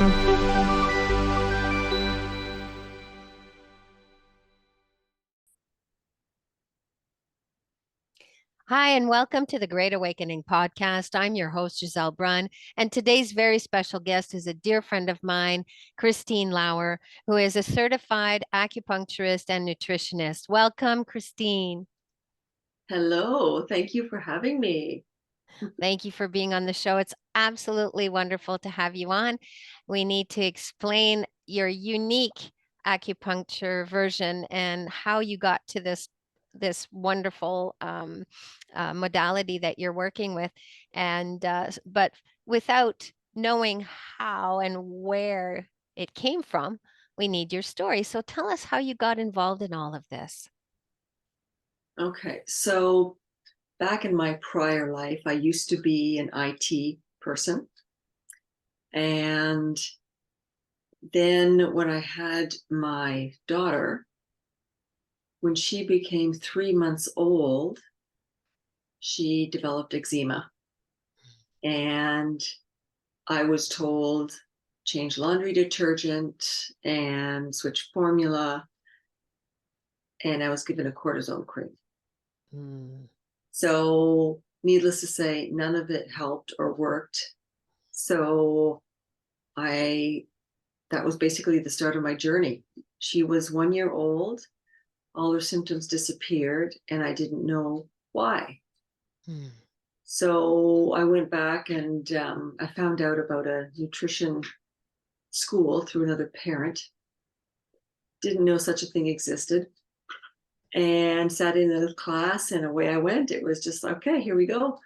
Hi, and welcome to the Great Awakening podcast. I'm your host, Gisele Brun, and today's very special guest is a dear friend of mine, Christine Lauer, who is a certified acupuncturist and nutritionist. Welcome, Christine. Hello, thank you for having me. Thank you for being on the show. It's absolutely wonderful to have you on. We need to explain your unique acupuncture version and how you got to this wonderful modality that you're working with. And but without knowing how and where it came from, we need your story. So tell us how you got involved in all of this. Okay, so back in my prior life, I used to be an IT person. And then when I had my daughter, when she became 3 months old, she developed eczema. And I was told change laundry detergent and switch formula. And I was given a cortisone cream. Mm. So, needless to say, none of it helped or worked. So, I that was basically the start of my journey. She was 1 year old, all her symptoms disappeared, and I didn't know why. Mm. So, I went back and I found out about a nutrition school through another parent. Didn't know such a thing existed. And sat in the class, and away I went. It was just, okay, here we go.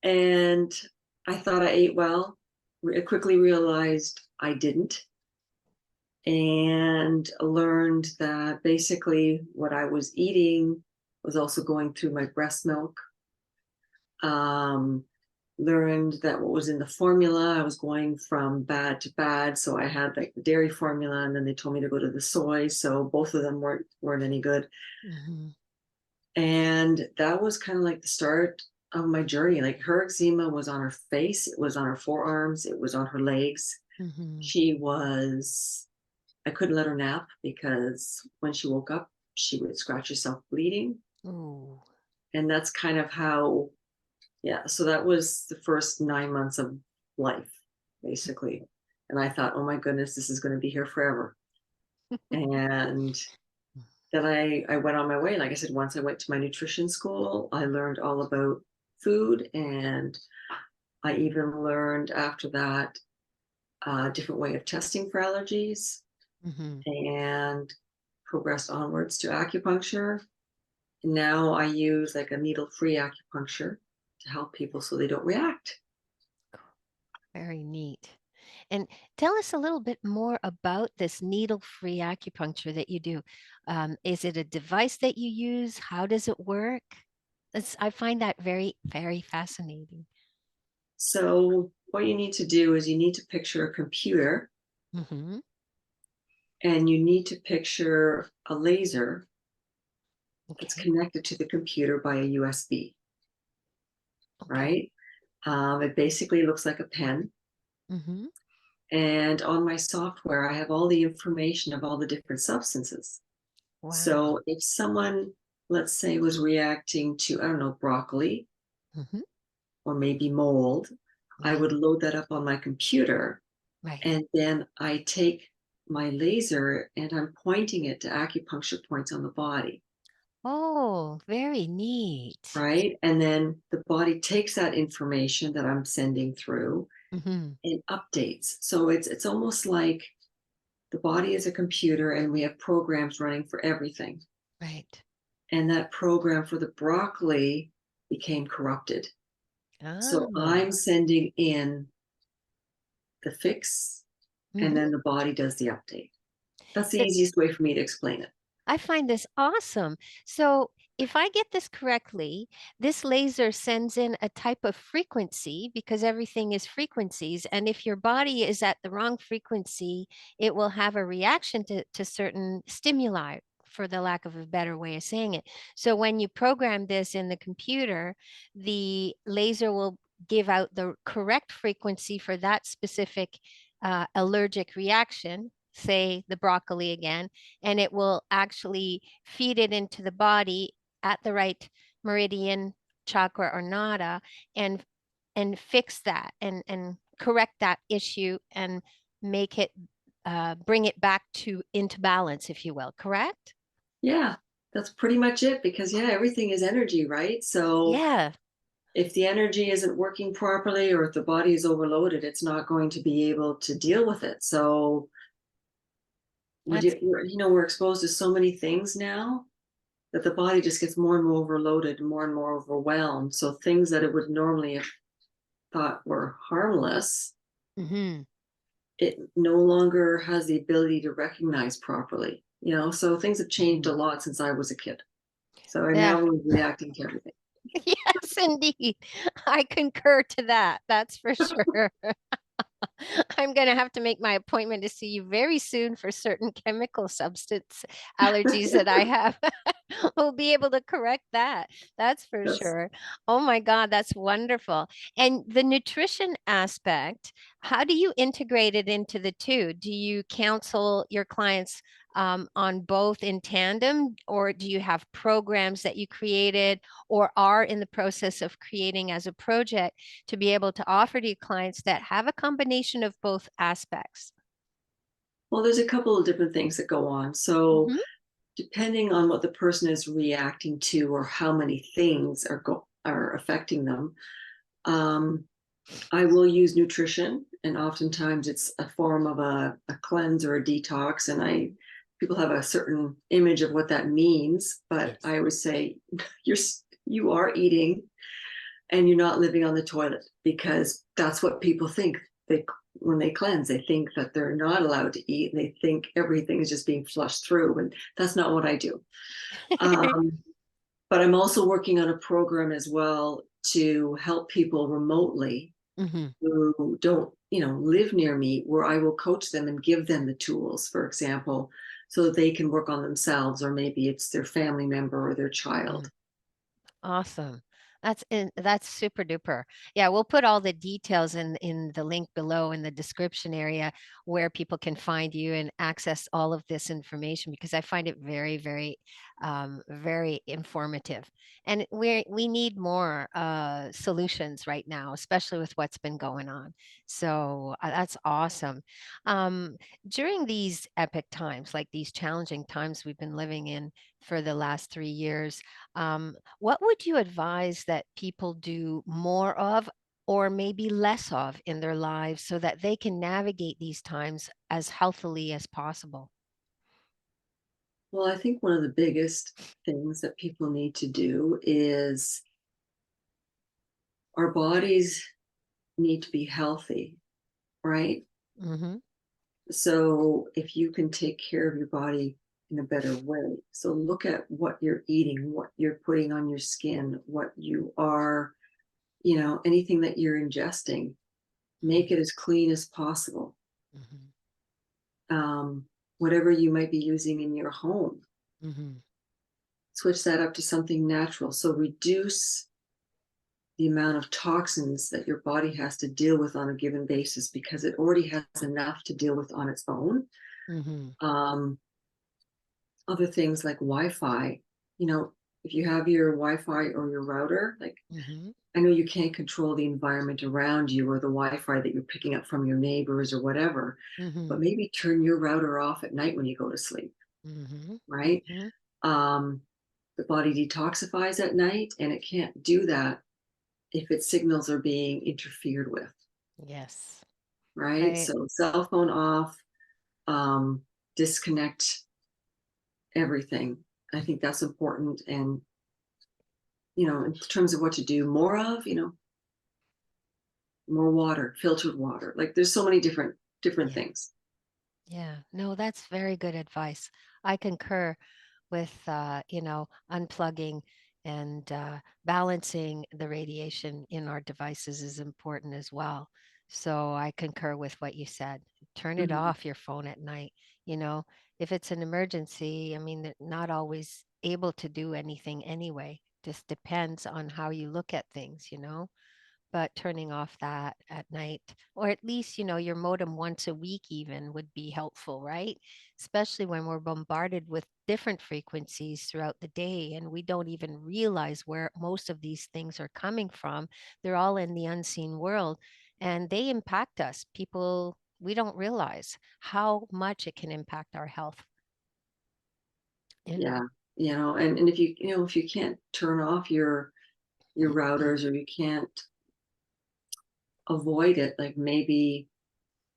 And I thought I ate well. I quickly realized I didn't, and learned that basically what I was eating was also going through my breast milk. Um, Learned that what was in the formula, I was going from bad to bad. So I had like the dairy formula, and then they told me to go to the soy. So both of them weren't any good. Mm-hmm. And that was kind of like the start of my journey. Like, her eczema was on her face, it was on her forearms, it was on her legs. Mm-hmm. I couldn't let her nap because when she woke up, she would scratch herself bleeding. Ooh. And that's kind of how, yeah. So that was the first 9 months of life, basically. And I thought, oh my goodness, this is going to be here forever. And then I went on my way. Like I said, once I went to my nutrition school, I learned all about food. And I even learned after that a different way of testing for allergies, Mm-hmm. and progressed onwards to acupuncture. And now I use like a needle-free acupuncture to help people so they don't react. Very neat. And tell us a little bit more about this needle-free acupuncture that you do. Is it a device that you use? How does it work? I find that very, very fascinating. So what you need to do is you need to picture a computer, Mm-hmm. and you need to picture a laser that's Okay. connected to the computer by a USB, Okay. right? It basically looks like a pen. Mm-hmm. And on my software, I have all the information of all the different substances. Wow. So if someone, let's say, was reacting to, I don't know, broccoli Mm-hmm. or maybe mold, I Right. would load that up on my computer. Right. And then I take my laser and I'm pointing it to acupuncture points on the body, Oh, very neat. right? And then the body takes that information that I'm sending through Mm-hmm. and updates. So it's almost like the body is a computer and we have programs running for everything. Right. And that program for the broccoli became corrupted. So Ah. I'm sending in the fix, and Mm-hmm. then the body does the update. That's the easiest way for me to explain it. I find this awesome. So, if I get this correctly, this laser sends in a type of frequency because everything is frequencies. And if your body is at the wrong frequency, it will have a reaction to certain stimuli, for the lack of a better way of saying it. So, when you program this in the computer, the laser will give out the correct frequency for that specific allergic reaction, say the broccoli again, and it will actually feed it into the body at the right meridian, chakra, or nada, and fix that and correct that issue and make it bring it back to into balance, if you will. Correct? Yeah, that's pretty much it because, yeah, everything is energy, right? So Yeah, if the energy isn't working properly or if the body is overloaded, it's not going to be able to deal with it. So that's we're exposed to so many things now that the body just gets more and more overloaded, more and more overwhelmed. So things that it would normally have thought were harmless, hmm it no longer has the ability to recognize properly. So things have changed hmm a lot since I was a kid. So I yeah. now we're reacting to everything. Yes, indeed. I concur to that. That's for sure. I'm going to have to make my appointment to see you very soon for certain chemical substance allergies that I have. We'll be able to correct that. That's for Yes. sure. Oh my God, that's wonderful. And the nutrition aspect, how do you integrate it into the two? Do you counsel your clients on both in tandem, or do you have programs that you created or are in the process of creating as a project to be able to offer to your clients that have a combination of both aspects? Well, there's a couple of different things that go on. So Hmm. depending on what the person is reacting to or how many things are affecting them, um, I will use nutrition, and oftentimes it's a form of a cleanse or a detox. And people have a certain image of what that means, but Yes. I always say you're you are eating and you're not living on the toilet because that's what people think. They When they cleanse, they think that they're not allowed to eat, and they think everything is just being flushed through, and that's not what I do. Um, but I'm also working on a program as well to help people remotely Hmm. who don't, live near me, where I will coach them and give them the tools, for example, so that they can work on themselves, or maybe it's their family member or their child. Awesome. That's super duper. Yeah, we'll put all the details in the link below in the description area where people can find you and access all of this information, because I find it very, very, very informative. And we need more solutions right now, especially with what's been going on. So that's awesome. Um, During these epic times, like these challenging times we've been living in for the last 3 years, what would you advise that people do more of or maybe less of in their lives so that they can navigate these times as healthily as possible? Well, I think one of the biggest things that people need to do is our bodies need to be healthy, right? Hmm. So if you can take care of your body in a better way, so look at what you're eating, what you're putting on your skin, what you are, anything that you're ingesting, make it as clean as possible. Hmm. Um, Whatever you might be using in your home, Hmm. switch that up to something natural. So reduce the amount of toxins that your body has to deal with on a given basis because it already has enough to deal with on its own. Hmm. Um, Other things like Wi-Fi, you know, if you have your Wi-Fi or your router, like Hmm. I know you can't control the environment around you or the Wi-Fi that you're picking up from your neighbors or whatever, but Hmm. maybe turn your router off at night when you go to sleep, Hmm. right? Hmm. Um, the body detoxifies at night and it can't do that if its signals are being interfered with, Yes. right? I So cell phone off, um, disconnect everything. I think that's important. And, in terms of what to do more of, more water, filtered water. Like there's so many different Yeah. things. Yeah. No, that's very good advice. I concur with unplugging and balancing the radiation in our devices is important as well. So I concur with what you said. Turn it Mhm. off your phone at night. You know, if it's an emergency, I mean, they're not always able to do anything anyway. Just depends on how you look at things. but turning off that at night, or at least, your modem once a week even would be helpful, right? Especially when we're bombarded with different frequencies throughout the day and we don't even realize where most of these things are coming from. They're all in the unseen world and they impact us. People, we don't realize how much it can impact our health, you know. Yeah. And if if you can't turn off your routers, or you can't avoid it, like maybe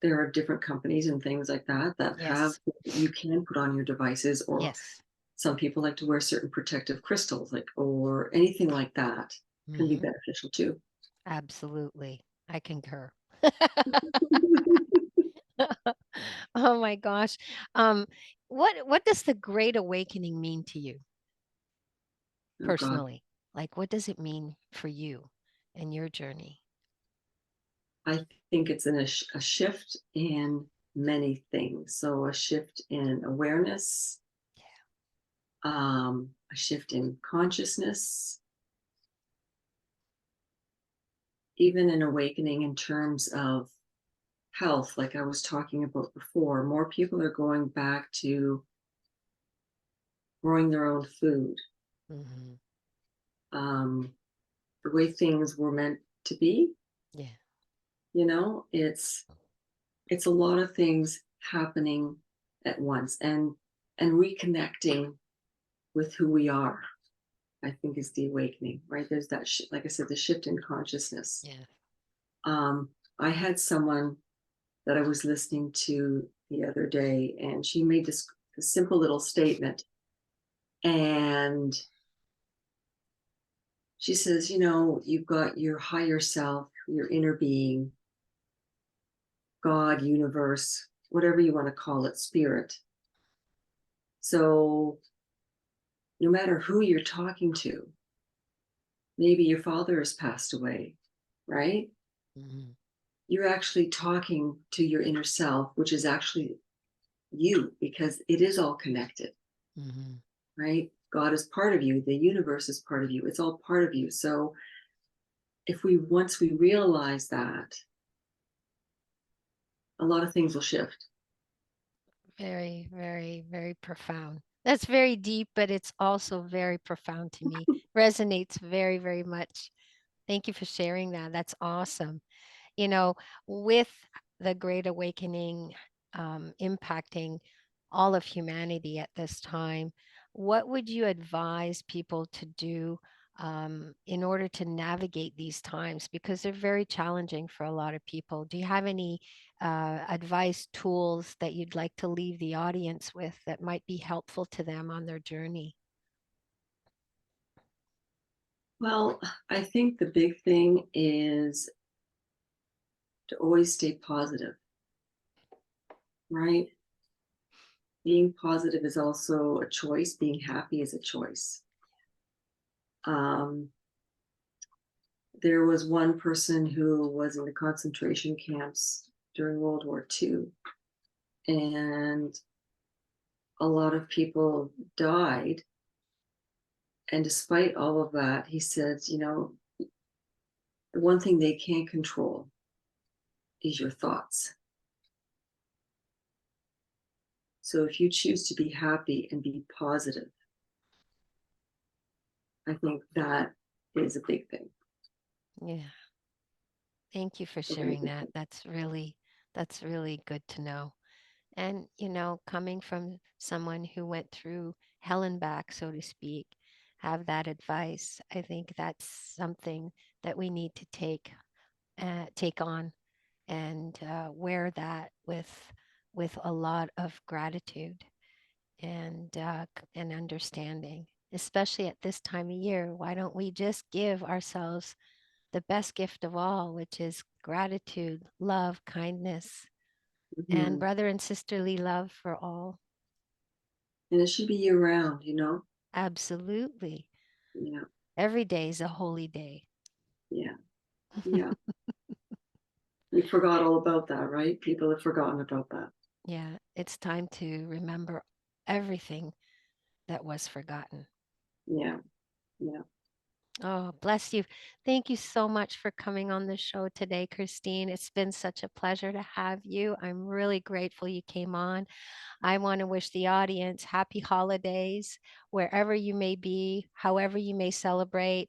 there are different companies and things like that that have, Yes. you can put on your devices, or Yes. some people like to wear certain protective crystals, like, or anything like that can be Hmm. beneficial too. Absolutely. I concur. Oh my gosh. Um, what does the Great Awakening mean to you Oh God. personally? Like, what does it mean for you and your journey? I think it's a shift in many things. So a shift in awareness, a shift in consciousness, even an awakening in terms of health, like I was talking about before. More people are going back to growing their own food, Hmm. um, the way things were meant to be. Yeah. It's a lot of things happening at once, and reconnecting with who we are, I think, is the awakening, right? There's that, like I said, the shift in consciousness. Yeah. I had someone that I was listening to the other day, and she made this simple little statement. And she says, you've got your higher self, your inner being, God, universe, whatever you want to call it, spirit. So no matter who you're talking to, maybe your father has passed away, right? Hmm. You're actually talking to your inner self, which is actually you, because it is all connected, Hmm. right? God is part of you, the universe is part of you, it's all part of you. So if we once we realize that, a lot of things will shift. Very, very, very profound. That's very deep, but it's also very profound to me. Resonates very, very much. Thank you for sharing that. That's awesome. you know, with the Great Awakening impacting all of humanity at this time, what would you advise people to do in order to navigate these times? Because they're very challenging for a lot of people. Do you have any advice, tools that you'd like to leave the audience with that might be helpful to them on their journey? Well, I think the big thing is to always stay positive, right? Being positive is also a choice, being happy is a choice. Um, there was one person who was in the concentration camps during World War II, and a lot of people died. And despite all of that, he says, the one thing they can't control is your thoughts. So if you choose to be happy and be positive, I think that is a big thing. Yeah. Thank you for A really sharing big that. thing. That's really good to know. And, coming from someone who went through hell and back, so to speak, have that advice, I think that's something that we need to take on and wear that with a lot of gratitude and understanding, especially at this time of year. Why don't we just give ourselves the best gift of all, which is gratitude, love, kindness, and Mhm. brother and sisterly love for all? And it should be year round, Absolutely. Yeah, Every day is a holy day. yeah, yeah. We forgot all about that, right? People have forgotten about that. Yeah, it's time to remember everything that was forgotten. Yeah, yeah. Oh, bless you. Thank you so much for coming on the show today, Christine. It's been such a pleasure to have you. I'm really grateful you came on. I want to wish the audience happy holidays, wherever you may be, however you may celebrate.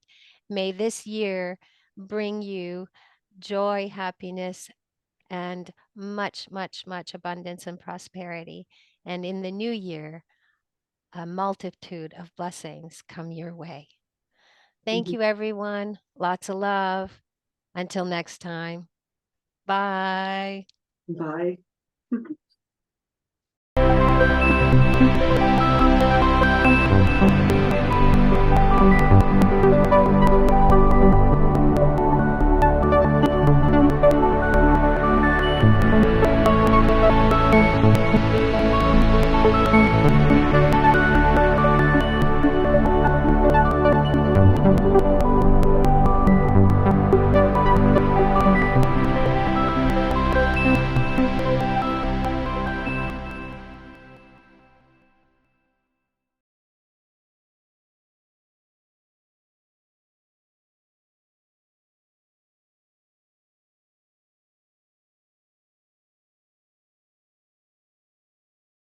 May this year bring you joy, happiness, and much, much, much abundance and prosperity. And in the new year, a multitude of blessings come your way. Thank Mhm. you, everyone. Lots of love. Until next time. Bye. Bye.